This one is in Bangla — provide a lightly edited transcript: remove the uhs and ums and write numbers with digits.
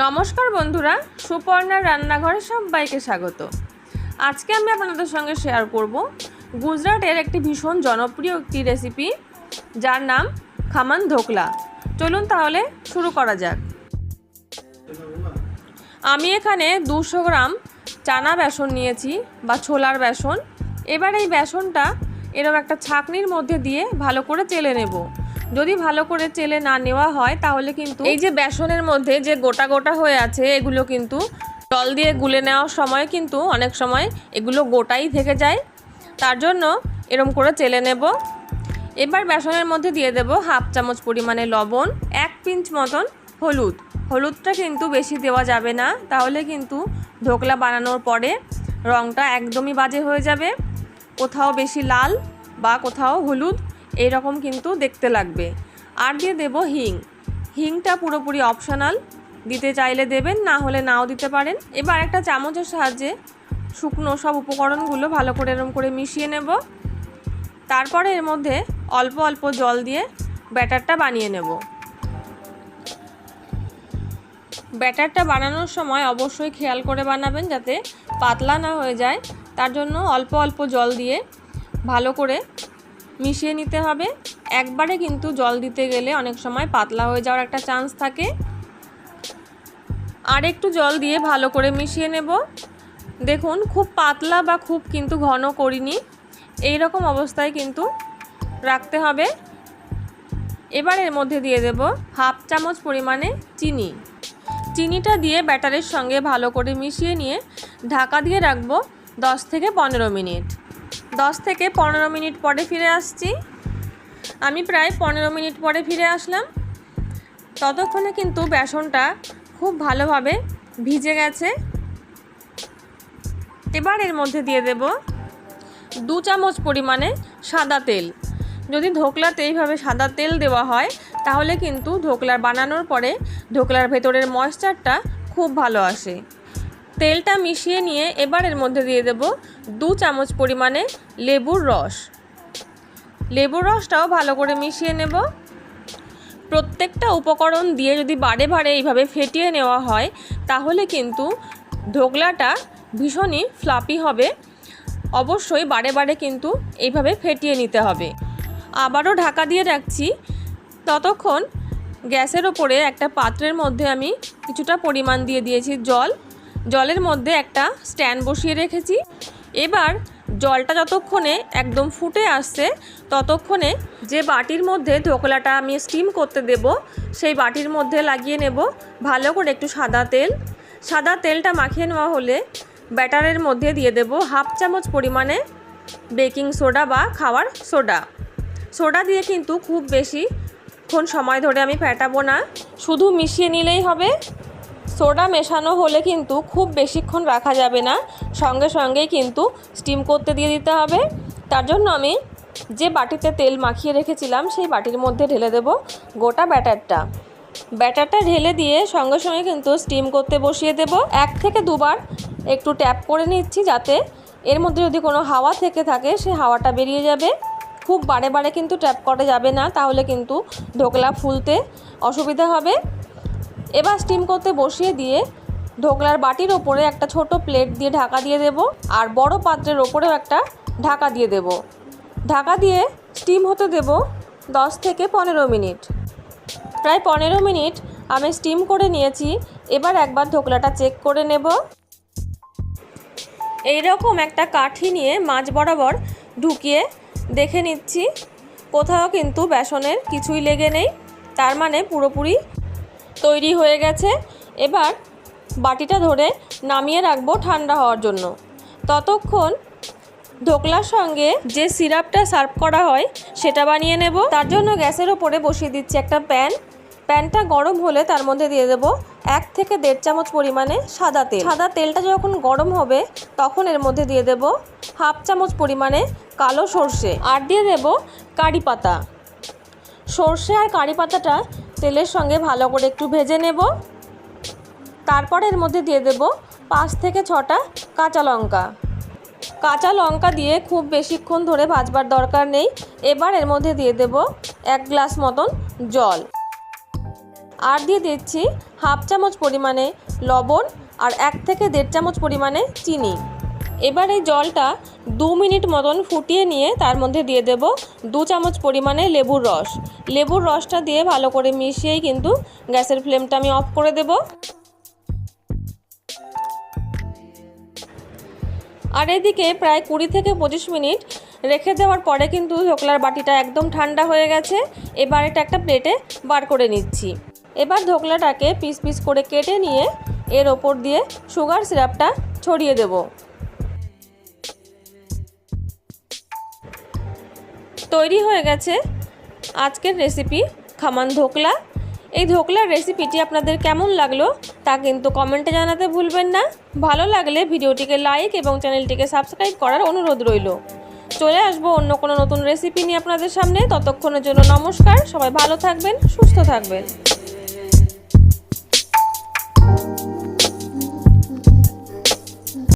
নমস্কার বন্ধুরা, সুপর্ণার রান্নাঘরে সবাইকে স্বাগত। আজকে আমি আপনাদের সঙ্গে শেয়ার করব গুজরাটের একটি ভীষণ জনপ্রিয় একটি রেসিপি, যার নাম খামান ধোকলা। চলুন তাহলে শুরু করা যাক। আমি এখানে 200 গ্রাম চানা বেসন নিয়েছি বা ছোলার বেসন। এবার এই বেসনটা এরকম একটা ছাঁকনির মধ্যে দিয়ে ভালো করে চেলে নেব। যদি ভালো করে চেলে না নেওয়া হয় তাহলে কিন্তু এই যে বেসনের মধ্যে যে গোটা গোটা হয়ে আছে এগুলো কিন্তু জল দিয়ে গুলে নেওয়ার সময় কিন্তু অনেক সময় এগুলো গোটাই থেকে যায়। তার জন্য এরকম করে চেলে নেব। এবার বেসনের মধ্যে দিয়ে দেব হাফ চামচ পরিমাণে লবণ, 1 পিঞ্চ মতন হলুদ। হলুদটা কিন্তু বেশি দেওয়া যাবে না, তাহলে কিন্তু ধোকলা বানানোর পরে রঙটা একদমই বাজে হয়ে যাবে। কোথাও বেশি লাল বা কোথাও হলুদ এইরকম কিন্তু দেখতে লাগবে। আর দিয়ে দেব হিং। হিংটা পুরোপুরি অপশনাল, দিতে চাইলে দেবেন, না হলে নাও দিতে পারেন। এবার একটা চামচের সাহায্যে শুকনো সব উপকরণগুলো ভালো করে এরকম করে মিশিয়ে নেব। তারপরে এর মধ্যে অল্প অল্প জল দিয়ে ব্যাটারটা বানিয়ে নেব। ব্যাটারটা বানানোর সময় অবশ্যই খেয়াল করে বানাবেন যাতে পাতলা না হয়ে যায়। তার জন্য অল্প অল্প জল দিয়ে ভালো করে মিশিয়ে নিতে হবে। একবারে কিন্তু জল দিতে গেলে অনেক সময় পাতলা হয়ে যাওয়ার একটা চান্স থাকে। আর একটু জল দিয়ে ভালো করে মিশিয়ে নেব। দেখুন, খুব পাতলা বা খুব কিন্তু ঘন করিনি, এই রকম অবস্থায় কিন্তু রাখতে হবে। এবার এর মধ্যে দিয়ে দেব হাফ চামচ পরিমাণে চিনি। চিনিটা দিয়ে ব্যাটারের সঙ্গে ভালো করে মিশিয়ে নিয়ে ঢাকা দিয়ে রাখবো 10 থেকে 15 মিনিট। 10 থেকে 15 মিনিট পরে ফিরে আসছি। আমি প্রায় 15 মিনিট পরে ফিরে আসলাম। ততক্ষণে কিন্তু বেসনটা খুব ভালোভাবে ভিজে গেছে। এবার এর মধ্যে দিয়ে দেব 2 চামচ পরিমাণে সাদা তেল। যদি ধোকলাতে এইভাবে সাদা তেল দেওয়া হয় তাহলে কিন্তু ধোকলার বানানোর পরে ধোকলার ভেতরের ময়েশ্চারটা খুব ভালো আসে। তেলটা মিশিয়ে নিয়ে এবার এর মধ্যে দিয়ে দেব 2 চামচ পরিমাণে লেবুর রস। লেবুর রসটাও ভালো করে মিশিয়ে নেব। প্রত্যেকটা উপকরণ দিয়ে যদি বারে বারে এইভাবে ফেটিয়ে নেওয়া হয় তাহলে কিন্তু ধোকলাটা ভীষণই ফ্লাফি হবে। অবশ্যই বারে বারে কিন্তু এইভাবে ফেটিয়ে নিতে হবে। আবারও ঢাকা দিয়ে রাখছি। ততক্ষণ গ্যাসের ওপরে একটা পাত্রের মধ্যে আমি কিছুটা পরিমাণ দিয়ে দিয়েছি জল। জলের মধ্যে একটা স্ট্যান্ড বসিয়ে রেখেছি। এবার জলটা যতক্ষণে একদম ফুটে আসছে ততক্ষণে যে বাটির মধ্যে ধোকলাটা আমি স্টিম করতে দেব সেই বাটির মধ্যে লাগিয়ে নেব ভালো করে একটু সাদা তেল। সাদা তেলটা মাখিয়ে নেওয়া হলে ব্যাটারের মধ্যে দিয়ে দেব হাফ চামচ পরিমাণে বেকিং সোডা বা খাওয়ার সোডা। সোডা দিয়ে কিন্তু খুব বেশিক্ষণ সময় ধরে আমি ফেটাবো না, শুধু মিশিয়ে নিলেই হবে। সোডা মেশানো হলে কিন্তু খুব বেশিক্ষণ রাখা যাবে না, সঙ্গে সঙ্গেই কিন্তু স্টিম করতে দিয়ে দিতে হবে। তার জন্য আমি যে বাটিতে তেল মাখিয়ে রেখেছিলাম সেই বাটির মধ্যে ঢেলে দেব গোটা ব্যাটারটা ঢেলে দিয়ে সঙ্গে সঙ্গে কিন্তু স্টিম করতে বসিয়ে দেব। 1 থেকে 2 বার একটু ট্যাপ করে নিচ্ছি যাতে এর মধ্যে যদি কোনো হাওয়া থেকে থাকে সে হাওয়াটা বেরিয়ে যাবে। খুব বারে বারে কিন্তু ট্যাপ করা যাবে না, তাহলে কিন্তু ধোকলা ফুলতে অসুবিধা হবে। এবার স্টিম করতে বসিয়ে দিয়ে ধোকলার বাটির ওপরে একটা ছোট প্লেট দিয়ে ঢাকা দিয়ে দেব, আর বড় পাত্রের ওপরেও একটা ঢাকা দিয়ে দেব। ঢাকা দিয়ে স্টিম হতে দেব 10 থেকে 15 মিনিট। প্রায় 15 মিনিট আমি স্টিম করে নিয়েছি। এবার একবার ধোকলাটা চেক করে নেব। এইরকম একটা কাঠি নিয়ে মাঝ বরাবর ঢুকিয়ে দেখে নিচ্ছি, কোথাও কিন্তু বেসনের কিছুই লেগে নেই, তার মানে পুরোপুরি তৈরি হয়ে গেছে। এবার বাটিটা ধরে নামিয়ে রাখবো ঠান্ডা হওয়ার জন্য। ততক্ষণ ধোকলার সঙ্গে যে সিরাপটা সার্ভ করা হয় সেটা বানিয়ে নেব। তার জন্য গ্যাসের ওপরে বসিয়ে দিচ্ছি একটা প্যানটা গরম হলে তার মধ্যে দিয়ে দেব 1 থেকে 1.5 চামচ পরিমাণে সাদা তেল। সাদা তেলটা যখন গরম হবে তখন এর মধ্যে দিয়ে দেব হাফ চামচ পরিমাণে কালো সর্ষে, আর দিয়ে দেব কারি পাতা। সর্ষে আর কারি পাতাটা তেলের সঙ্গে ভালো করে একটু ভেজে নেব। তারপর এর মধ্যে দিয়ে দেব 5 থেকে 6টা কাঁচা লঙ্কা দিয়ে খুব বেশিক্ষণ ধরে ভাজবার দরকার নেই। এবার এর মধ্যে দিয়ে দেব 1 গ্লাস মতন জল। আর দিয়ে দিচ্ছি হাফ চামচ পরিমাণে লবণ আর 1 থেকে 1.5 চামচ পরিমাণে চিনি। এবার এই জলটা 2 মিনিট মতন ফুটিয়ে নিয়ে তার মধ্যে দিয়ে দেব 2 চামচ পরিমাণে লেবুর রস। লেবুর রসটা দিয়ে ভালো করে মিশিয়েই কিন্তু গ্যাসের ফ্লেমটা আমি অফ করে দেব। আর এদিকে প্রায় 20 থেকে 25 মিনিট রেখে দেওয়ার পরে কিন্তু ধোকলার বাটিটা একদম ঠান্ডা হয়ে গেছে। এবার এটা একটা প্লেটে বার করে নিচ্ছি। এবার ধোকলাটাকে পিস পিস করে কেটে নিয়ে এর ওপর দিয়ে সুগার সিরাপটা ছড়িয়ে দেব। তৈরি হয়ে গেছে আজকের রেসিপি খামান ধোকলা। এই ধোকলার রেসিপিটি আপনাদের কেমন লাগলো তা কিন্তু কমেন্টে জানাতে ভুলবেন না। ভালো লাগলে ভিডিওটিকে লাইক এবং চ্যানেলটিকে সাবস্ক্রাইব করার অনুরোধ রইল। চলে আসবো অন্য কোনো নতুন রেসিপি নিয়ে আপনাদের সামনে। ততক্ষণের জন্য নমস্কার। সবাই ভালো থাকবেন, সুস্থ থাকবেন।